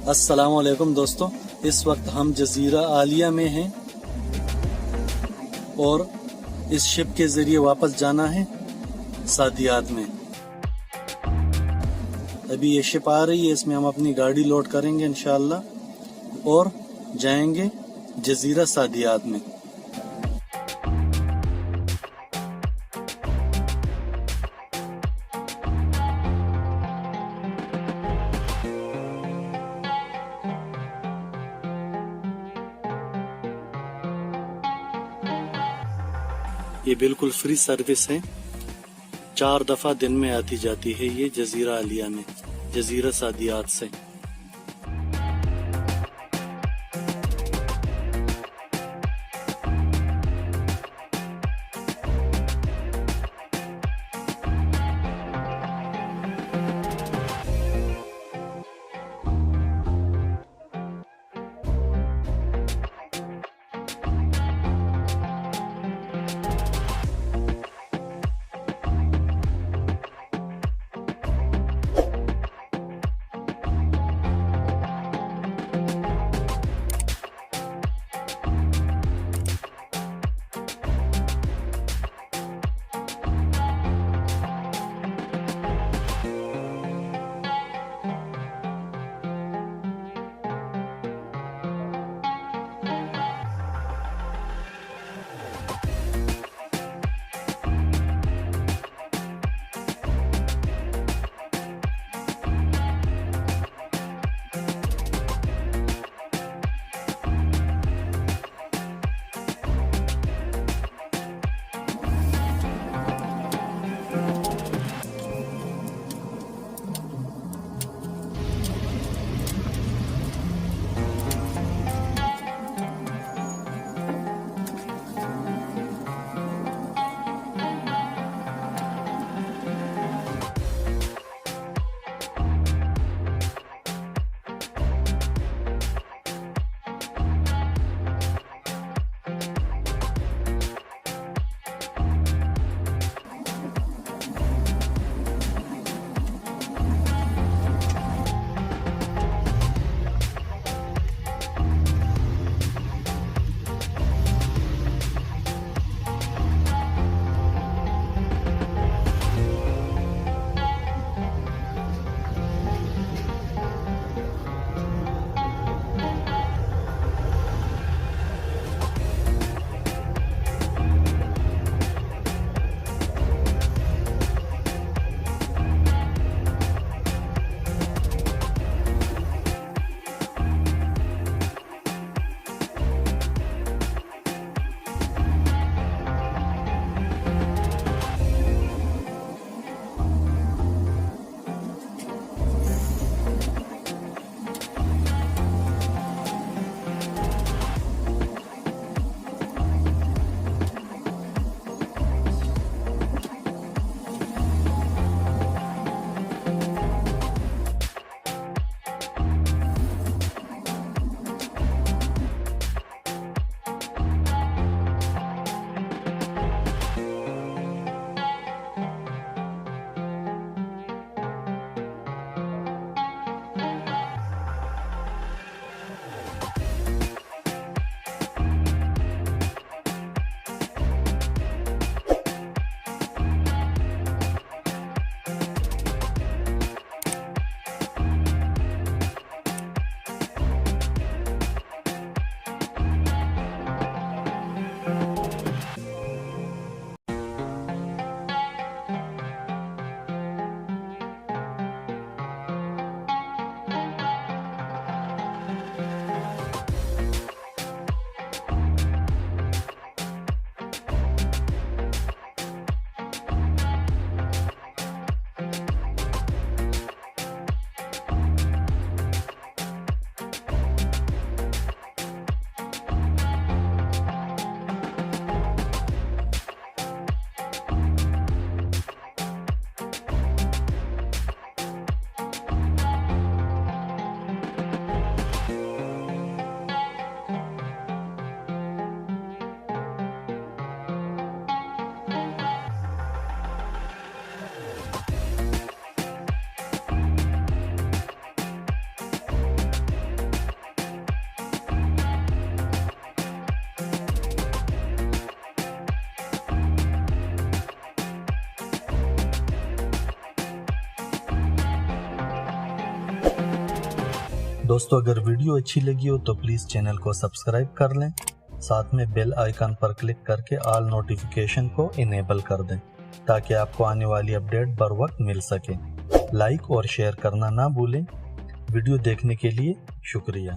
अस्सलाम वालेकुम दोस्तों, इस वक्त हम जजीरा आलिया में हैं और इस शिप के जरिए वापस जाना है सादियात में। अभी ये शिप आ रही है, इसमें हम अपनी गाड़ी लोड करेंगे इंशाअल्लाह और जाएंगे जजीरा सादियात में। ये बिल्कुल फ्री सर्विस है, 4 दफा दिन में आती जाती है ये जजीरा आलिया में, जजीरा सादियात से। दोस्तों अगर वीडियो अच्छी लगी हो तो प्लीज़ चैनल को सब्सक्राइब कर लें, साथ में बेल आइकन पर क्लिक करके ऑल नोटिफिकेशन को इनेबल कर दें ताकि आपको आने वाली अपडेट बर वक्त मिल सके। लाइक और शेयर करना ना भूलें। वीडियो देखने के लिए शुक्रिया।